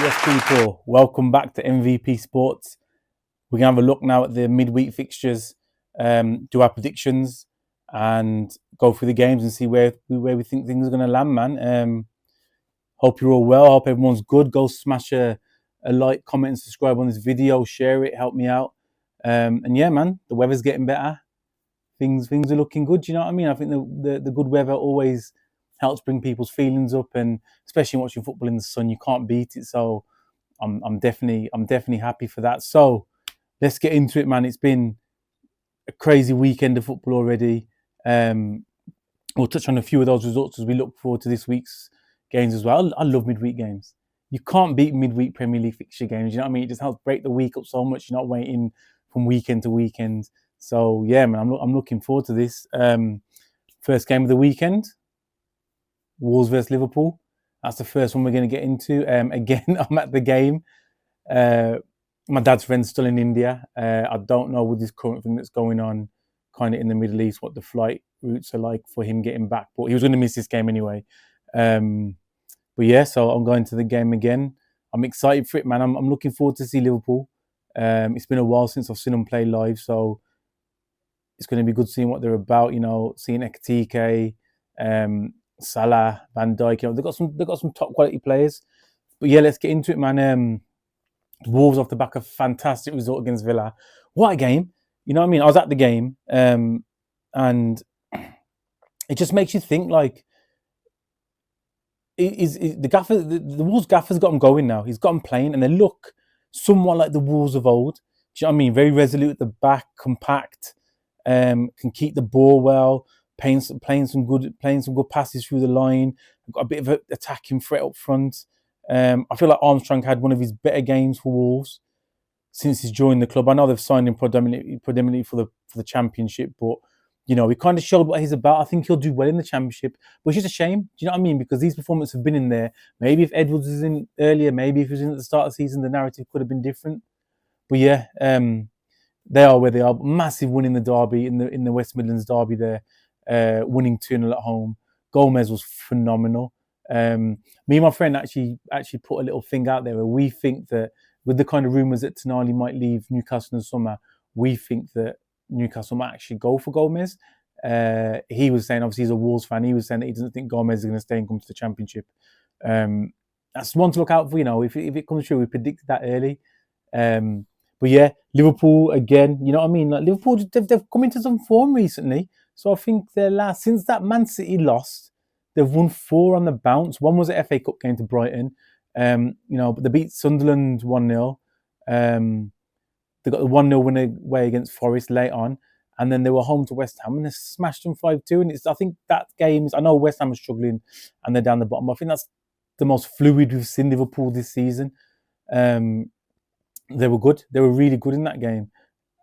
Yes, people, welcome back to M.V.P Sports. We're going to have a look now at the midweek fixtures, do our predictions, and go through the games and see where we think things are going to land, man. Hope you're all well. Hope everyone's good. Go smash a like, comment, and subscribe on this video. Share it. Help me out. And yeah, man, the weather's getting better. Things are looking good. Do you know what I mean? I think the good weather always helps bring people's feelings up, and especially watching football in the sun, you can't beat it. So I'm definitely happy for that. So let's get into it, man. It's been a crazy weekend of football already. We'll touch on a few of those results as we look forward to this week's games as well. I love midweek games. You can't beat midweek Premier League fixture games. You know what I mean? It just helps break the week up so much. You're not waiting from weekend to weekend. So yeah, man, I'm looking forward to this. First game of the weekend, Wolves versus Liverpool. That's the first one we're going to get into. Again, I'm at the game. My dad's friend's still in India. I don't know with this current thing that's going on kind of in the Middle East what the flight routes are like for him getting back. But he was going to miss this game anyway. But yeah, so I'm going to the game again. I'm excited for it, man. I'm looking forward to see Liverpool. It's been a while since I've seen them play live, so it's going to be good seeing what they're about. You know, seeing Ekitike, Salah, Van Dijk. You know, they've got some top quality players. But yeah, let's get into it, man. Wolves off the back of a fantastic result against Villa. What a game! You know what I mean? I was at the game, and it just makes you think. Like, is the gaffer? The Wolves gaffer's got them going now. He's got them playing, and they look somewhat like the Wolves of old. Do you know what I mean? Very resolute at the back, compact, can keep the ball well, playing some good passes through the line. Got a bit of an attacking threat up front. I feel like Armstrong had one of his better games for Wolves since he's joined the club. I know they've signed him predominantly for the Championship, but you know, he kind of showed what he's about. I think he'll do well in the Championship, which is a shame. Do you know what I mean? Because these performances have been in there. Maybe if Edwards was in earlier, maybe if he was in at the start of the season, the narrative could have been different. But yeah, they are where they are. Massive win in the derby, in the West Midlands derby there, winning 2-0 at home. Gomez was phenomenal. Me and my friend actually put a little thing out there where we think that with the kind of rumours that Tonali might leave Newcastle in the summer, we think that Newcastle might actually go for Gomez. He was saying, obviously he's a Wolves fan, he was saying that he doesn't think Gomez is going to stay and come to the Championship. That's one to look out for, you know, if it comes true. We predicted that early. But yeah, Liverpool again, you know what I mean? Like Liverpool, they've come into some form recently. So I think since that Man City lost, they've won 4 on the bounce. One was an FA Cup game to Brighton. You know, but they beat Sunderland 1-0. They got the 1-0 win away against Forest late on. And then they were home to West Ham and they smashed them 5-2. And I think that game I know West Ham are struggling and they're down the bottom. I think that's the most fluid we've seen Liverpool this season. They were good. They were really good in that game.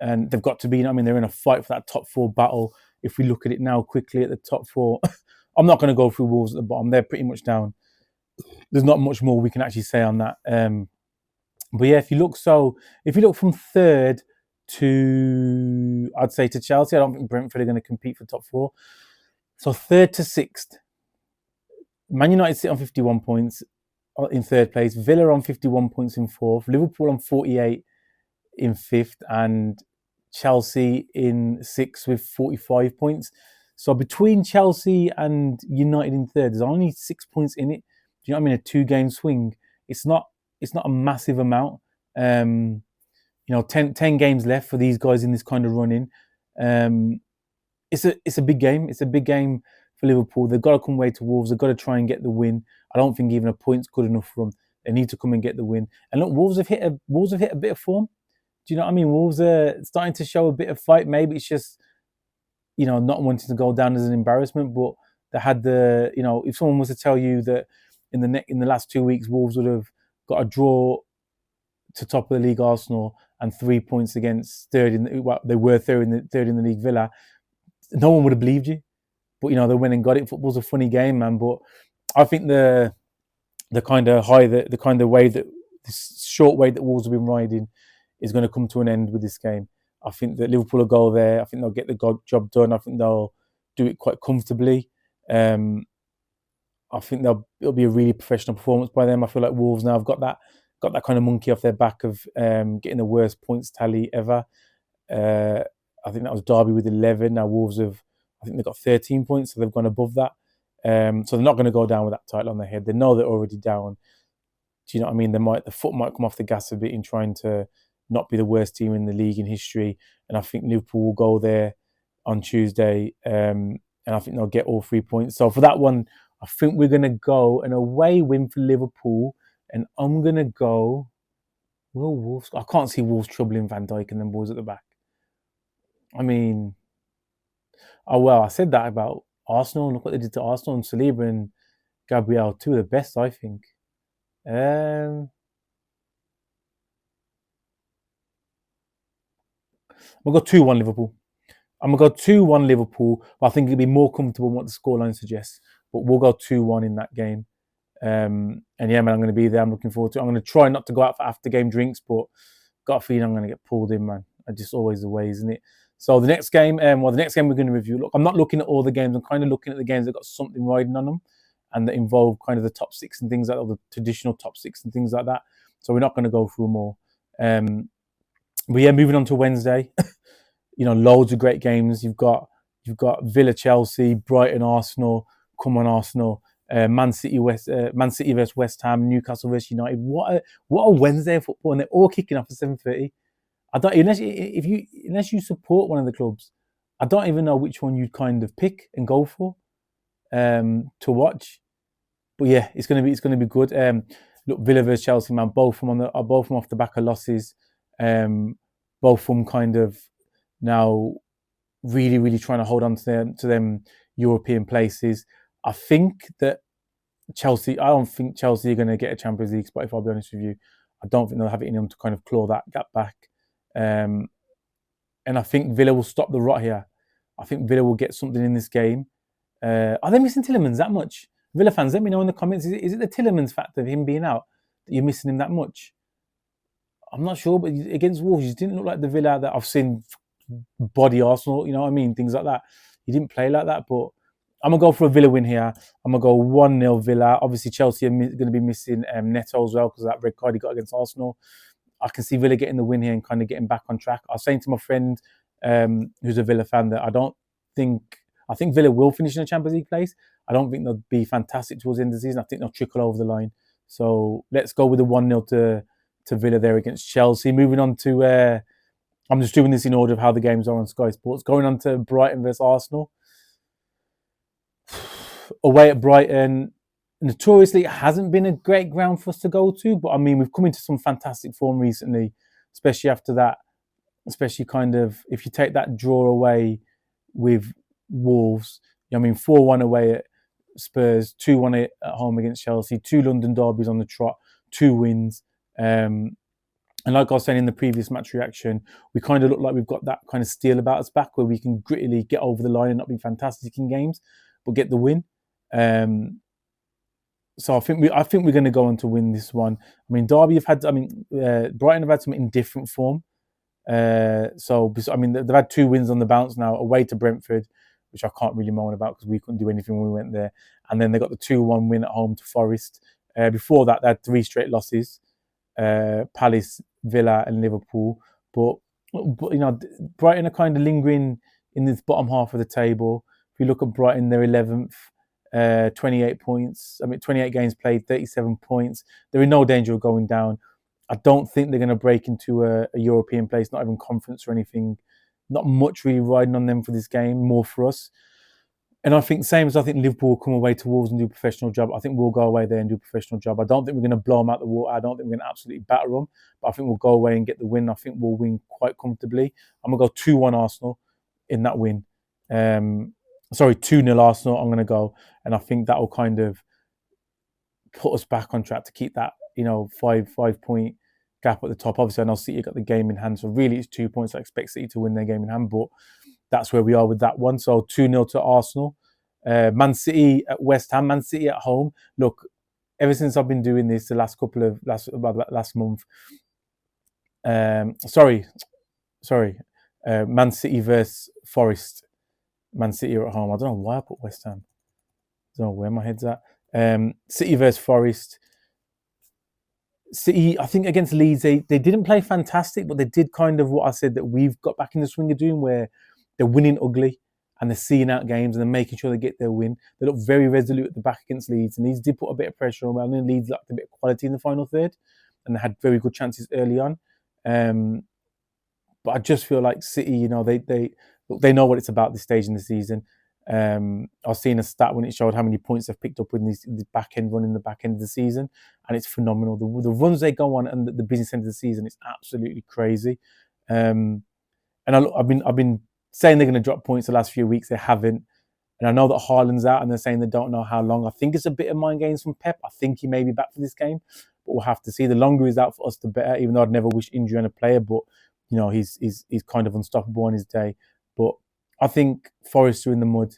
And they've got to be, I mean, they're in a fight for that top 4 battle. If we look at it now quickly at the top 4, I'm not going to go through Wolves at the bottom. They're pretty much down. There's not much more we can actually say on that. But yeah, if you look from 3rd to, I'd say to Chelsea, I don't think Brentford are going to compete for top 4. So 3rd to 6th, Man United sit on 51 points in 3rd place, Villa on 51 points in 4th, Liverpool on 48 in 5th, and Chelsea in 6th with 45 points. So between Chelsea and United in 3rd, there's only 6 points in it. Do you know what I mean? A 2-game swing. It's not a massive amount. You know, 10 games left for these guys in this kind of running. It's a big game. It's a big game for Liverpool. They've got to come away to Wolves. They've got to try and get the win. I don't think even a point's good enough for them. They need to come and get the win. And look, Wolves have hit a bit of form. Do you know what I mean? Wolves are starting to show a bit of fight. Maybe it's just, you know, not wanting to go down as an embarrassment, but they had you know, if someone was to tell you that in the last 2 weeks, Wolves would have got a draw to top of the league Arsenal and 3 points against they were third in the league Villa, no one would have believed you. But you know, they went and got it. Football's a funny game, man. But I think the kind of way that this short way that Wolves have been riding is going to come to an end with this game. I think that Liverpool will go there. I think they'll get the job done. I think they'll do it quite comfortably. I think it'll be a really professional performance by them. I feel like Wolves now have got got that kind of monkey off their back of getting the worst points tally ever. I think that was Derby with 11. Now Wolves I think they've got 13 points, so they've gone above that. So they're not going to go down with that title on their head. They know they're already down. Do you know what I mean? The foot might come off the gas a bit in trying to not be the worst team in the league in history. And I think Liverpool will go there on Tuesday, and I think they'll get all 3 points. So for that one, I think we're going to go an away win for Liverpool, and I'm going to go. Will Wolves? I can't see Wolves troubling Van Dijk and them boys at the back. I mean, I said that about Arsenal. Look what they did to Arsenal, and Saliba and Gabriel, two of the best, I think. We'll go 2-1 Liverpool. I'm going to go 2-1 Liverpool, but I think it'll be more comfortable than what the scoreline suggests. But we'll go 2-1 in that game. And yeah, man, I'm going to be there. I'm looking forward to it. I'm going to try not to go out for after game drinks, but got a feeling I'm going to get pulled in, man. It's just always the way, isn't it? So the next game, the next game we're going to review. Look, I'm not looking at all the games. I'm kind of looking at the games that got something riding on them and that involve kind of the top six and things like that, or the traditional top six and things like that. So we're not going to go through them all. But yeah, moving on to Wednesday. Loads of great games. You've got Villa, Chelsea, Brighton, Arsenal. Come on, Arsenal. Man City versus West Ham, Newcastle versus United. What a Wednesday of football, and they're all kicking off at 7:30. I don't unless you support one of the clubs, I don't even know which one you'd kind of pick and go for to watch. But yeah, it's gonna be good. Look, Villa versus Chelsea, man. Both of them off the back of losses. Both of them kind of now really, really trying to hold on to them European places. I think that I don't think Chelsea are going to get a Champions League spot, if I'll be honest with you. I don't think they'll have it in them to kind of claw that gap back. And I think Villa will stop the rot here. I think Villa will get something in this game. Are they missing Tielemans that much? Villa fans, let me know in the comments. Is it the Tielemans factor of him being out that you're missing him that much? I'm not sure, but against Wolves, he didn't look like the Villa that I've seen body Arsenal, you know what I mean? Things like that. He didn't play like that, but I'm going to go for a Villa win here. I'm going to go 1-0 Villa. Obviously, Chelsea are going to be missing Neto as well because of that red card he got against Arsenal. I can see Villa getting the win here and kind of getting back on track. I was saying to my friend who's a Villa fan that I think Villa will finish in a Champions League place. I don't think they'll be fantastic towards the end of the season. I think they'll trickle over the line. So let's go with the 1-0 to Villa there against Chelsea. Moving on to... I'm just doing this in order of how the games are on Sky Sports. Going on to Brighton versus Arsenal. Away at Brighton, notoriously, it hasn't been a great ground for us to go to. But I mean, we've come into some fantastic form recently, especially after that. Especially kind of, if you take that draw away with Wolves, 4-1 away at Spurs, 2-1 at home against Chelsea, 2 London derbies on the trot, 2 wins. And like I was saying in the previous match reaction, we kind of look like we've got that kind of steel about us back where we can grittily get over the line and not be fantastic in games, but get the win. So I think we're going to go on to win this one. I mean, Brighton have had some indifferent form. They've had 2 wins on the bounce now, away to Brentford, which I can't really moan about because we couldn't do anything when we went there. And then they got the 2-1 win at home to Forest. Before that, they had 3 straight losses. Palace, Villa and Liverpool. But Brighton are kind of lingering in this bottom half of the table. If you look at Brighton, they're 11th, 28 points. 28 games played, 37 points. They're in no danger of going down. I don't think they're going to break into a European place, not even conference or anything. Not much really riding on them for this game, more for us. And I think Liverpool will come away to Wolves and do a professional job. I think we'll go away there and do a professional job. I don't think we're going to blow them out the water. I don't think we're going to absolutely batter them. But I think we'll go away and get the win. I think we'll win quite comfortably. I'm going to go 2-1 Arsenal in that win. 2-0 Arsenal, I'm going to go. And I think that will kind of put us back on track to keep that, 5-point gap at the top. Obviously, I know City got the game in hand. So really, it's 2 points. I expect City to win their game in hand. But that's where we are with that one. So 2-0 to Arsenal. Man City at West Ham. Man City at home. Look, ever since I've been doing this, the last month. Man City versus Forest. Man City are at home. I don't know why I put West Ham. I don't know where my head's at. City versus Forest. City, I think against Leeds, they didn't play fantastic, but they did kind of what I said that we've got back in the swing of doing, where they're winning ugly and they're seeing out games and they're making sure they get their win. They look very resolute at the back against Leeds, and Leeds did put a bit of pressure on them. And Leeds lacked a bit of quality in the final third, and they had very good chances early on. But I just feel like City, they know what it's about this stage in the season. I was seeing a stat when it showed how many points they've picked up with this back end run in the back end of the season, and it's phenomenal. The runs they go on and the business end of the season is absolutely crazy. And I've been saying they're going to drop points the last few weeks. They haven't. And I know that Haaland's out and they're saying they don't know how long. I think it's a bit of mind games from Pep. I think he may be back for this game, but we'll have to see. The longer he's out for us, the better, even though I'd never wish injury on a player, but he's kind of unstoppable on his day. But I think Forest are in the mud.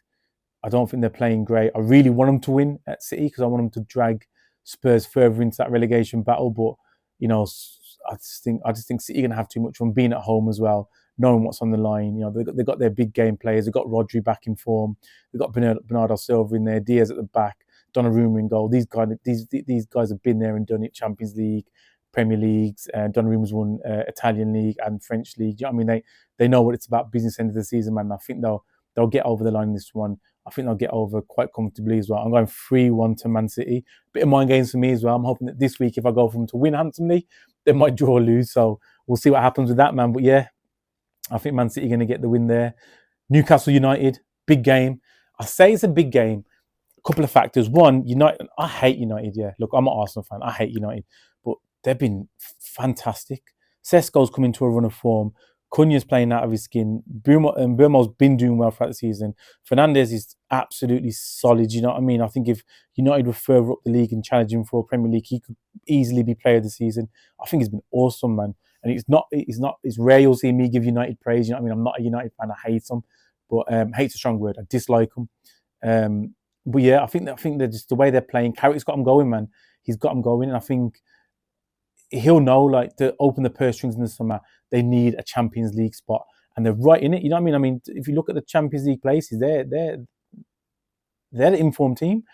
I don't think they're playing great. I really want them to win at City because I want them to drag Spurs further into that relegation battle. But I just think City are going to have too much fun being at home as well, knowing what's on the line. They've got their big game players. They've got Rodri back in form. They've got Bernardo Silva in there, Diaz at the back, Donnarumma in goal. These guys have been there and done it. Champions League, Premier Leagues, Donnarumma's won Italian League and French League. You know what I mean? They know what it's about. Business end of the season, man. I think they'll get over the line in this one. I think they'll get over quite comfortably as well. I'm going 3-1 to Man City. Bit of mind games for me as well. I'm hoping that this week, if I go for them to win handsomely, they might draw or lose. So we'll see what happens with that, man. But yeah, I think Man City are going to get the win there. Newcastle United, big game. I say it's a big game. A couple of factors. One, United. I hate United, yeah. Look, I'm an Arsenal fan. I hate United. But they've been fantastic. Sesko's come into a run of form. Cunha's playing out of his skin. Burmo's been doing well throughout the season. Fernandes is absolutely solid. You know what I mean? I think if United were further up the league and challenging for a Premier League, he could easily be player of the season. I think he's been awesome, man. And it's rare you'll see me give United praise. You know what I mean? I'm not a United fan. I hate them, but hate's a strong word. I dislike them. But yeah, I think they're just the way they're playing. Carrick's got them going, man. He's got them going, and I think he'll know, like, to open the purse strings in the summer, they need a Champions League spot, and they're right in it. You know what I mean? I mean, if you look at the Champions League places, they're the informed team.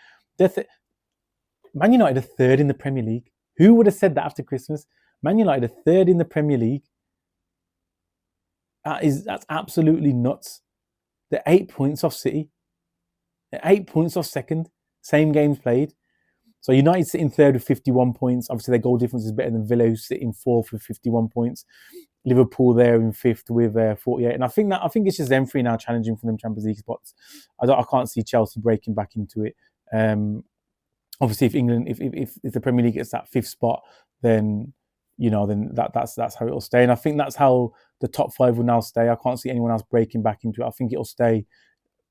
Man United are third in the Premier League. Who would have said that after Christmas? Man United are third in the Premier League. That's absolutely nuts. They're 8 points off City. They're 8 points off second. Same games played. So United sit in third with 51 points. Obviously, their goal difference is better than Villa, who sit in fourth with 51 points. Liverpool there in fifth with 48. And I think it's just them three now challenging for them Champions League spots. I can't see Chelsea breaking back into it. Obviously, if England, if the Premier League gets that fifth spot, then that's how it'll stay. And I think that's how the top five will now stay. I can't see anyone else breaking back into it. I think it'll stay.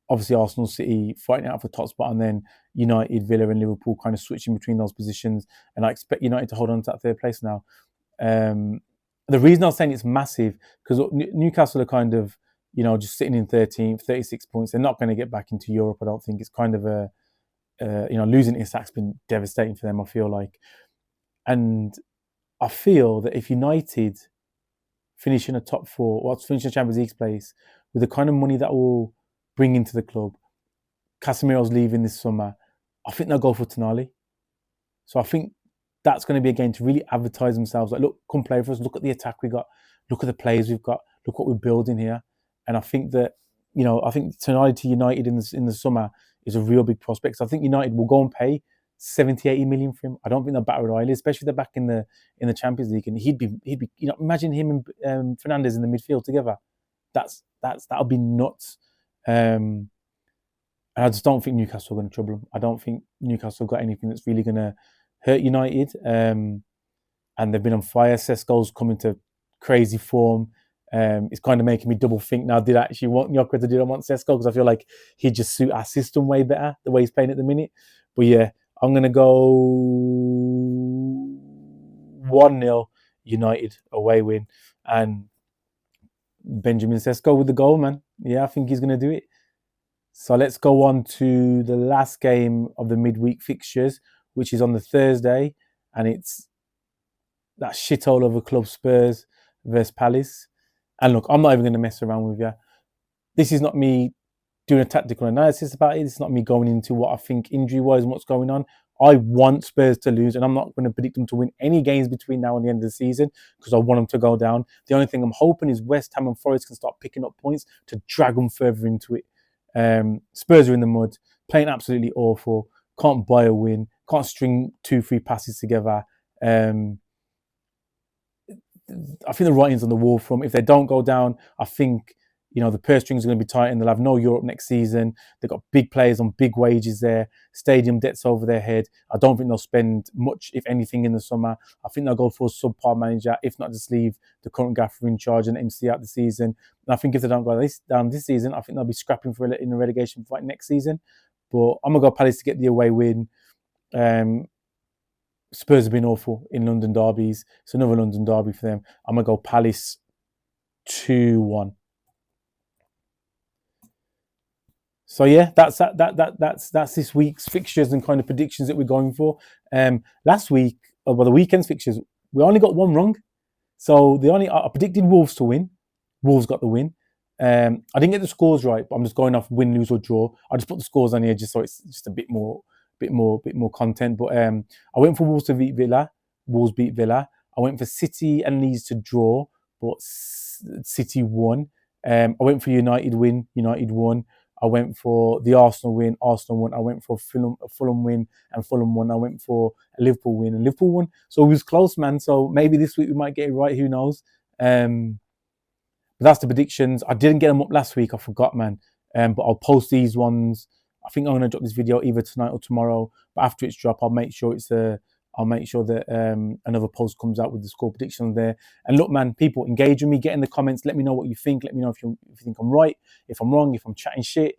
Obviously, Arsenal, City fighting out for the top spot, and then United, Villa, and Liverpool kind of switching between those positions. And I expect United to hold on to that third place now. The reason I was saying it's massive because Newcastle are kind of, just sitting in 13th, 36 points. They're not going to get back into Europe. I don't think it's kind of losing Isak's been devastating for them. I feel like, and I feel that if United finish in a top four, or finish in a Champions League place with the kind of money that will bring into the club, Casemiro's leaving this summer, I think they'll go for Tonali. So I think that's going to be a game to really advertise themselves. Like, look, come play for us. Look at the attack we got. Look at the players we've got. Look what we're building here. And I think that, I think Tonali to United in the summer is a real big prospect. So I think United will go and pay 70, 80 million for him. I don't think they'll battle royally, especially if they're back in the Champions League. And he'd be, imagine him and Fernandes in the midfield together. That'll be nuts. And I just don't think Newcastle are going to trouble them. I don't think Newcastle got anything that's really going to hurt United. And they've been on fire. Sesko's coming to crazy form. It's kind of making me double think now. Did I actually want Nyokra to do? I want Sesko because I feel like he'd just suit our system way better, the way he's playing at the minute. But yeah, I'm going to go 1-0 United away win. And Benjamin Sesko with the goal, man. Yeah, I think he's going to do it. So let's go on to the last game of the midweek fixtures, which is on the Thursday. And it's that shithole of a club, Spurs versus Palace. And look, I'm not even going to mess around with you. This is not me doing a tactical analysis about it. It's not me going into what I think injury-wise and what's going on. I want Spurs to lose, and I'm not going to predict them to win any games between now and the end of the season because I want them to go down. The only thing I'm hoping is West Ham and Forest can start picking up points to drag them further into it. Spurs are in the mud, playing absolutely awful. Can't buy a win. Can't string 2-3 passes together. I think the writing's on the wall from if they don't go down. I think the purse strings are going to be tight and they'll have no Europe next season. They've got big players on big wages there, stadium debts over their head. I don't think they'll spend much, if anything, in the summer. I think they'll go for a subpar manager, if not just leave the current gaffer in charge and MC out the season. And I think if they don't go down this season, I think they'll be scrapping for in the relegation fight next season. But I'm going to go Palace to get the away win. Spurs have been awful in London derbies. It's another London derby for them. I'm going to go Palace 2-1. So yeah, that's this week's fixtures and kind of predictions that we're going for. Last week, the weekend's fixtures, we only got one wrong. So I predicted Wolves to win. Wolves got the win. I didn't get the scores right, but I'm just going off win, lose or draw. I just put the scores on here just so it's just a bit more content. But I went for Wolves to beat Villa. Wolves beat Villa. I went for City and Leeds to draw, but City won. I went for United win. United won. I went for the Arsenal win. Arsenal won. I went for Fulham win, and Fulham won. I went for a Liverpool win, and Liverpool won. So it was close, man. So maybe this week we might get it right. Who knows? But that's the predictions. I didn't get them up last week. I forgot, man. But I'll post these ones. I think I'm going to drop this video either tonight or tomorrow. But after it's dropped, I'll make sure that another post comes out with the score prediction there. And look, man, people, engage with me. Get in the comments. Let me know what you think. Let me know if you think I'm right, if I'm wrong, if I'm chatting shit,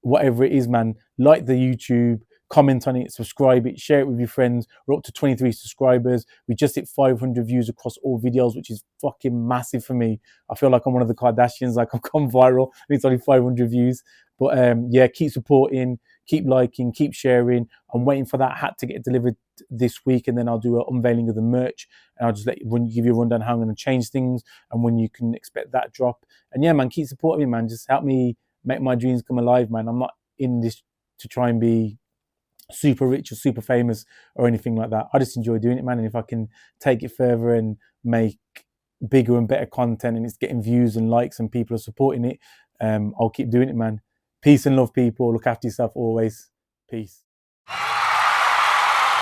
whatever it is, man. Like the YouTube, comment on it, subscribe it, share it with your friends. We're up to 23 subscribers. We just hit 500 views across all videos, which is fucking massive for me. I feel like I'm one of the Kardashians, like I've gone viral. It's only 500 views. But yeah, keep supporting, keep liking, keep sharing. I'm waiting for that hat to get delivered this week, and then I'll do an unveiling of the merch, and I'll just give you a rundown how I'm going to change things and when you can expect that drop. And yeah, man, keep supporting me, man. Just help me make my dreams come alive, man. I'm not in this to try and be super rich or super famous or anything like that. I just enjoy doing it, man. And if I can take it further and make bigger and better content and it's getting views and likes and people are supporting it, I'll keep doing it, man. Peace and love, people. Look after yourself always. Peace.